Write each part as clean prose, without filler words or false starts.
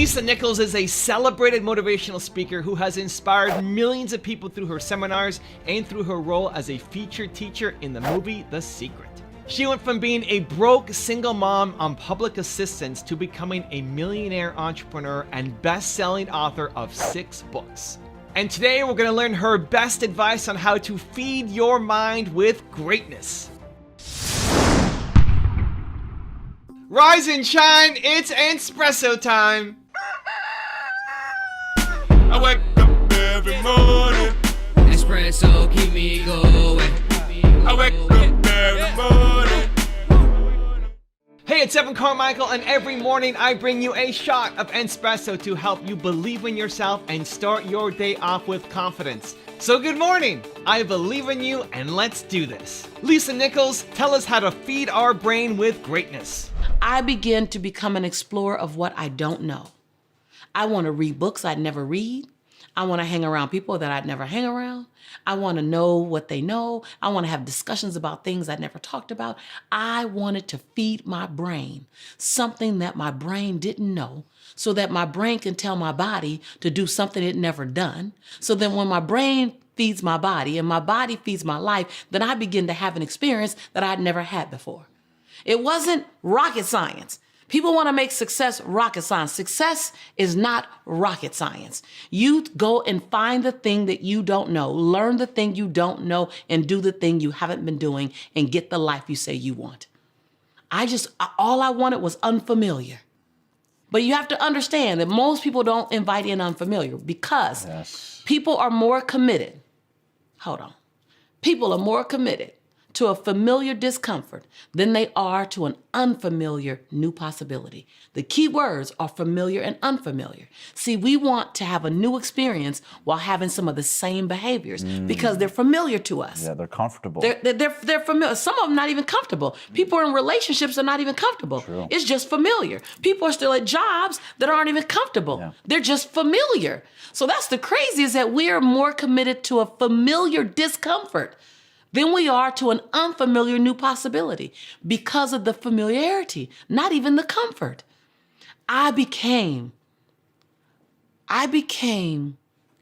Lisa Nichols is a celebrated motivational speaker who has inspired millions of people through her seminars and through her role as a featured teacher in the movie The Secret. She went from being a broke single mom on public assistance to becoming a millionaire entrepreneur and best-selling author of 6 books. And today we're going to learn her best advice on how to feed your mind with greatness. Rise and shine, it's Entspresso time! I wake up every morning. Espresso keep me going. I wake up every morning. Hey, it's Carmichael, and every morning I bring you a shot of Entspresso to help you believe in yourself and start your day off with confidence. So good morning! I believe in you, and let's do this. Lisa Nichols, tell us how to feed our brain with greatness. I begin to become an explorer of what I don't know. I want to read books I'd never read. I want to hang around people that I'd never hang around. I want to know what they know. I want to have discussions about things I'd never talked about. I wanted to feed my brain something that my brain didn't know, so that my brain can tell my body to do something it never done. So then when my brain feeds my body and my body feeds my life, then I begin to have an experience that I'd never had before. It wasn't rocket science. People want to make success rocket science. Success is not rocket science. You go and find the thing that you don't know, learn the thing you don't know, and do the thing you haven't been doing and get the life you say you want. All I wanted was unfamiliar. But you have to understand that most people don't invite in unfamiliar because people are more committed. Hold on. People are more committed to a familiar discomfort than they are to an unfamiliar new possibility. The key words are familiar and unfamiliar. See, we want to have a new experience while having some of the same behaviors because they're familiar to us. Yeah, they're comfortable. They're familiar. Some of them not even comfortable. People in relationships are not even comfortable. True. It's just familiar. People are still at jobs that aren't even comfortable. Yeah. They're just familiar. So that's the crazy, is that we are more committed to a familiar discomfort than we are to an unfamiliar new possibility because of the familiarity, not even the comfort. I became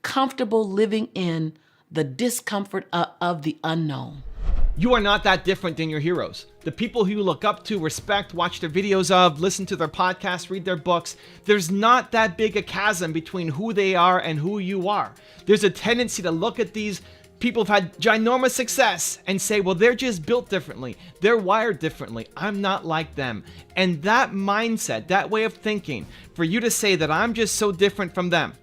comfortable living in the discomfort of the unknown. You are not that different than your heroes. The people who you look up to, respect, watch their videos of, listen to their podcasts, read their books. There's not that big a chasm between who they are and who you are. There's a tendency to look at these people who've had ginormous success and say, well, they're just built differently. They're wired differently. I'm not like them. And that mindset, that way of thinking, for you to say that I'm just so different from them,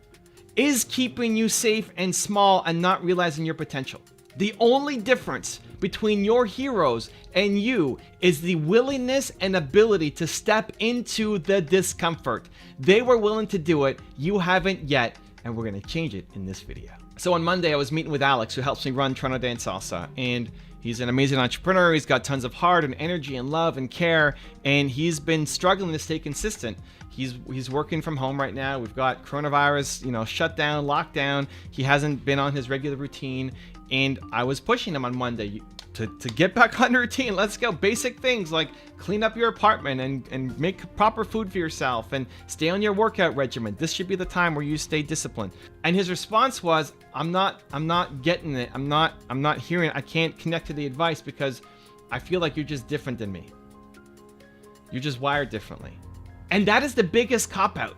is keeping you safe and small and not realizing your potential. The only difference between your heroes and you is the willingness and ability to step into the discomfort. They were willing to do it. You haven't yet, and we're going to change it in this video. So on Monday, I was meeting with Alex, who helps me run Toronto Dance Salsa, and he's an amazing entrepreneur. He's got tons of heart and energy and love and care, and he's been struggling to stay consistent. He's working from home right now. We've got coronavirus, shut down, lockdown. He hasn't been on his regular routine, and I was pushing him on Monday to get back on routine. Let's go. Basic things like clean up your apartment and make proper food for yourself and stay on your workout regimen. This should be the time where you stay disciplined. And his response was, I'm not getting it. I'm not hearing it. I can't connect to the advice because I feel like you're just different than me. You're just wired differently. And that is the biggest cop-out,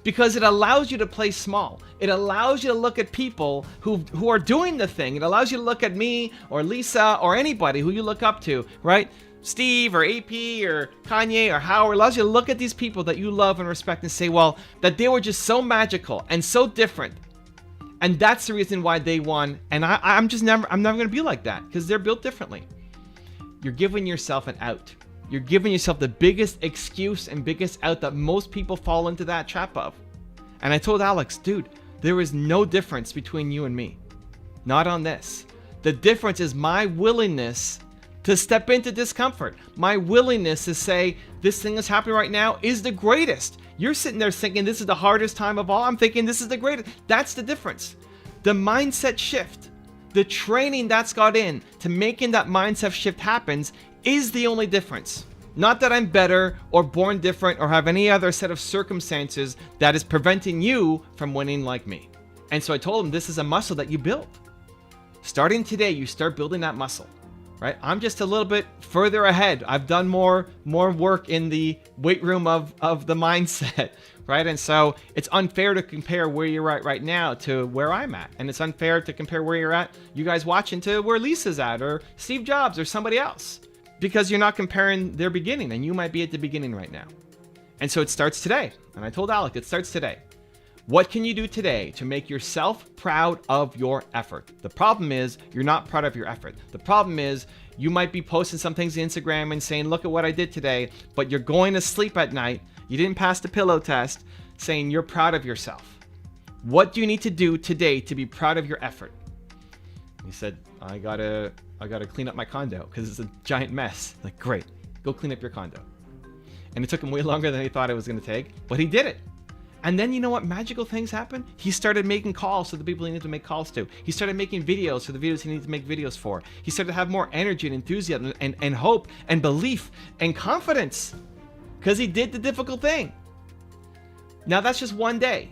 because it allows you to play small. It allows you to look at people who are doing the thing. It allows you to look at me or Lisa or anybody who you look up to, right? Steve or AP or Kanye or Howard. It allows you to look at these people that you love and respect and say, well, that they were just so magical and so different. And that's the reason why they won. And I'm never going to be like that, because they're built differently. You're giving yourself an out. You're giving yourself the biggest excuse and biggest out that most people fall into that trap of. And I told Alex, dude, there is no difference between you and me. Not on this. The difference is my willingness to step into discomfort. My willingness to say, this thing that's happening right now is the greatest. You're sitting there thinking this is the hardest time of all. I'm thinking this is the greatest. That's the difference. The mindset shift, the training that's got in to making that mindset shift happens is the only difference. Not that I'm better or born different or have any other set of circumstances that is preventing you from winning like me. And so I told him, this is a muscle that you build. Starting today, you start building that muscle, right? I'm just a little bit further ahead. I've done more work in the weight room of the mindset, right? And so it's unfair to compare where you're at right now to where I'm at. And it's unfair to compare where you're at, you guys watching, to where Lisa's at or Steve Jobs or somebody else. Because you're not comparing their beginning, and you might be at the beginning right now. And so it starts today. And I told Alec, it starts today. What can you do today to make yourself proud of your effort? The problem is you're not proud of your effort. The problem is you might be posting some things on Instagram and saying, look at what I did today, but you're going to sleep at night. You didn't pass the pillow test, saying you're proud of yourself. What do you need to do today to be proud of your effort? He said, I gotta clean up my condo because it's a giant mess. Like, great, go clean up your condo. And it took him way longer than he thought it was going to take, but he did it. And then you know what magical things happen? He started making calls to the people he needed to make calls to. He started making videos for the videos he needed to make videos for. He started to have more energy and enthusiasm and hope and belief and confidence because he did the difficult thing. Now that's just one day.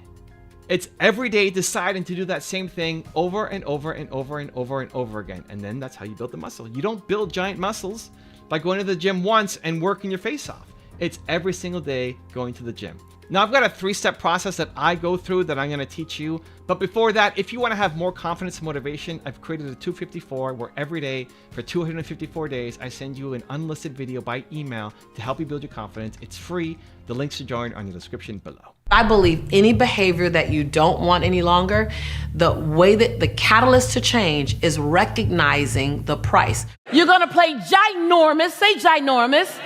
It's every day deciding to do that same thing over and over and over and over and over again. And then that's how you build the muscle. You don't build giant muscles by going to the gym once and working your face off. It's every single day going to the gym. Now I've got a 3-step process that I go through that I'm going to teach you. But before that, if you want to have more confidence and motivation, I've created a 254 where every day for 254 days, I send you an unlisted video by email to help you build your confidence. It's free. The links to join are in the description below. I believe any behavior that you don't want any longer, the way that the catalyst to change is recognizing the price. You're gonna play ginormous, say ginormous,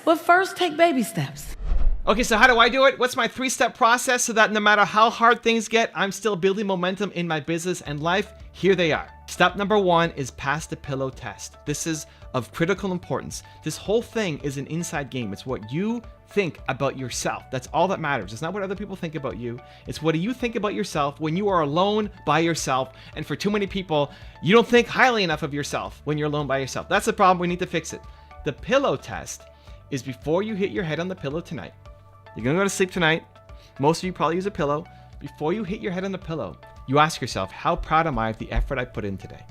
but first take baby steps. Okay, so how do I do it? What's my 3-step process so that no matter how hard things get, I'm still building momentum in my business and life? Here they are. Step number 1 is pass the pillow test. This is of critical importance. This whole thing is an inside game. It's what you think about yourself. That's all that matters. It's not what other people think about you. It's what do you think about yourself when you are alone by yourself. And for too many people, you don't think highly enough of yourself when you're alone by yourself. That's the problem. We need to fix it. The pillow test is before you hit your head on the pillow tonight. You're gonna go to sleep tonight. Most of you probably use a pillow. Before you hit your head on the pillow, you ask yourself, how proud am I of the effort I put in today?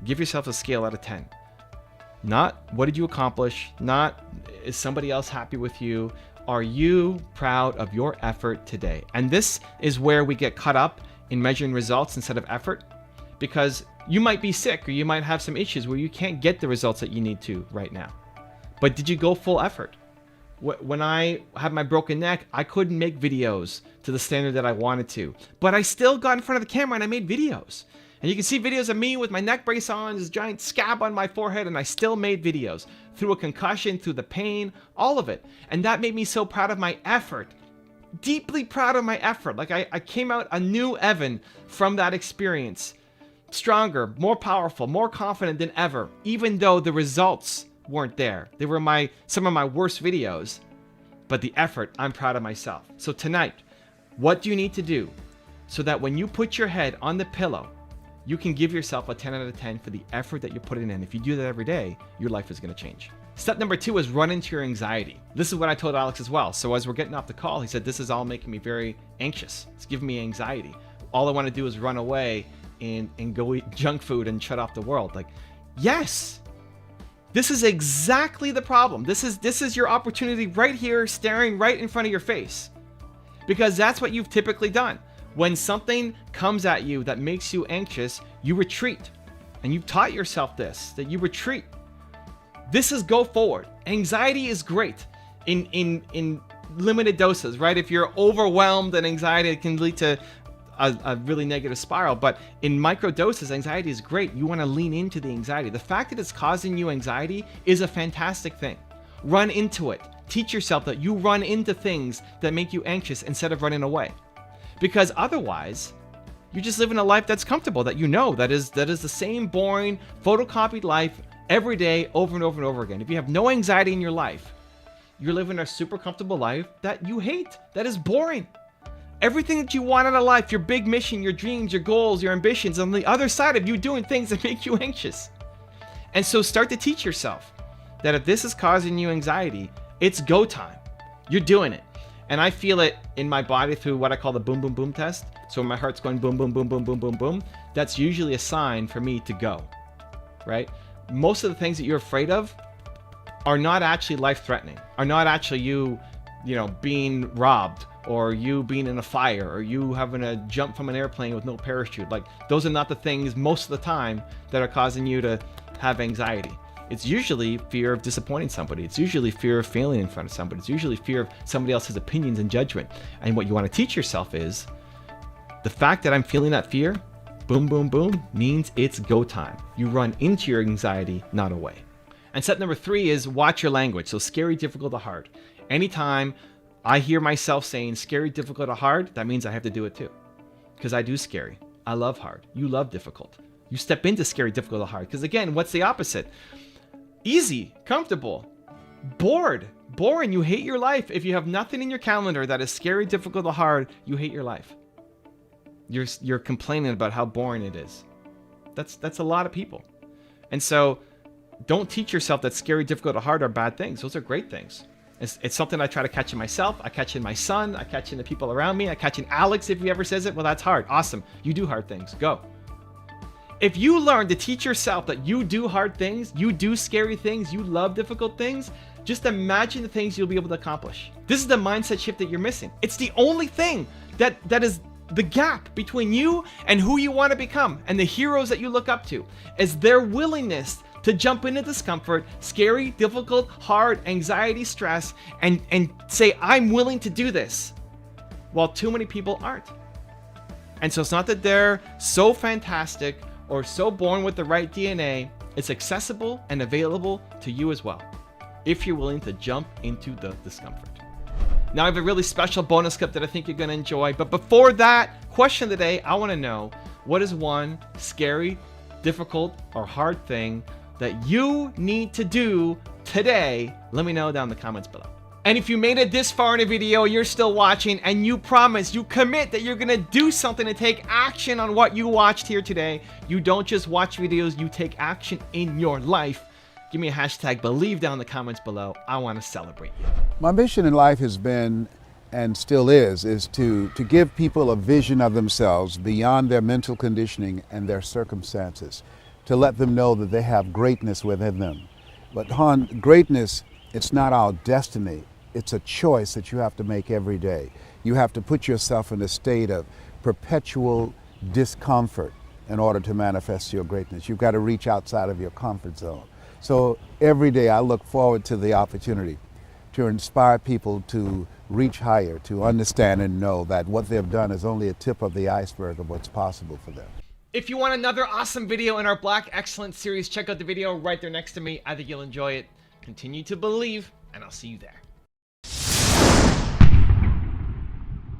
Give yourself a scale out of 10. Not what did you accomplish, not is somebody else happy with you. Are you proud of your effort today? And this is where we get caught up in measuring results instead of effort, because you might be sick or you might have some issues where you can't get the results that you need to right now. But did you go full effort? When I had my broken neck, I couldn't make videos to the standard that I wanted to, but I still got in front of the camera and I made videos. And you can see videos of me with my neck brace on, this giant scab on my forehead, and I still made videos through a concussion, through the pain, all of it. And that made me so proud of my effort, deeply proud of my effort. Like I came out a new Evan from that experience, stronger, more powerful, more confident than ever, even though the results weren't there. They were some of my worst videos, but the effort, I'm proud of myself. So tonight, what do you need to do so that when you put your head on the pillow, you can give yourself a 10 out of 10 for the effort that you're putting in? If you do that every day, your life is going to change. Step number 2 is run into your anxiety. This is what I told Alex as well. So as we're getting off the call, he said, this is all making me very anxious. It's giving me anxiety. All I want to do is run away and go eat junk food and shut off the world. Like, yes, this is exactly the problem. This is your opportunity right here, staring right in front of your face, because that's what you've typically done. When something comes at you that makes you anxious, you retreat. And you've taught yourself this, that you retreat. This is go forward. Anxiety is great in limited doses, right? If you're overwhelmed and anxiety, it can lead to a really negative spiral. But in micro doses, anxiety is great. You want to lean into the anxiety. The fact that it's causing you anxiety is a fantastic thing. Run into it. Teach yourself that you run into things that make you anxious instead of running away. Because otherwise, you're just living a life that's comfortable, that you know that is the same boring, photocopied life every day, over and over and over again. If you have no anxiety in your life, you're living a super comfortable life that you hate, that is boring. Everything that you want out of life, your big mission, your dreams, your goals, your ambitions, on the other side of you doing things that make you anxious. And so start to teach yourself that if this is causing you anxiety, it's go time. You're doing it. And I feel it in my body through what I call the boom, boom, boom test. So when my heart's going boom, boom, boom, boom, boom, boom, boom, that's usually a sign for me to go, right? Most of the things that you're afraid of are not actually life-threatening, are not actually you being robbed, or you being in a fire, or you having to jump from an airplane with no parachute. Like, those are not the things most of the time that are causing you to have anxiety. It's usually fear of disappointing somebody. It's usually fear of failing in front of somebody. It's usually fear of somebody else's opinions and judgment. And what you want to teach yourself is the fact that I'm feeling that fear, boom, boom, boom, means it's go time. You run into your anxiety, not away. And step number 3 is watch your language. So scary, difficult, or hard. Anytime I hear myself saying scary, difficult, or hard, that means I have to do it too. Because I do scary. I love hard. You love difficult. You step into scary, difficult, or hard. Because again, what's the opposite? Easy, comfortable, bored, boring. You hate your life. If you have nothing in your calendar that is scary, difficult, or hard, you hate your life. You're complaining about how boring it is. That's a lot of people. And so don't teach yourself that scary, difficult, or hard are bad things. Those are great things. It's something I try to catch in myself. I catch in my son. I catch in the people around me. I catch in Alex if he ever says it. Well, that's hard. Awesome. You do hard things. Go. If you learn to teach yourself that you do hard things, you do scary things, you love difficult things, just imagine the things you'll be able to accomplish. This is the mindset shift that you're missing. It's the only thing that is the gap between you and who you want to become and the heroes that you look up to, is their willingness to jump into discomfort, scary, difficult, hard, anxiety, stress, and say, I'm willing to do this, while too many people aren't. And so it's not that they're so fantastic or so born with the right DNA. It's accessible and available to you as well, if you're willing to jump into the discomfort. Now I have a really special bonus clip that I think you're going to enjoy. But before that, question of the day, I want to know, what is one scary, difficult, or hard thing that you need to do today? Let me know down in the comments below. And if you made it this far in a video, you're still watching, and you promise, you commit that you're gonna do something to take action on what you watched here today. You don't just watch videos, you take action in your life. Give me a hashtag believe down in the comments below. I want to celebrate you. My mission in life has been, and still is to give people a vision of themselves beyond their mental conditioning and their circumstances, to let them know that they have greatness within them. But Han, greatness, it's not our destiny. It's a choice that you have to make every day. You have to put yourself in a state of perpetual discomfort in order to manifest your greatness. You've got to reach outside of your comfort zone. So every day I look forward to the opportunity to inspire people to reach higher, to understand and know that what they've done is only a tip of the iceberg of what's possible for them. If you want another awesome video in our Black Excellence series, check out the video right there next to me. I think you'll enjoy it. Continue to believe, and I'll see you there.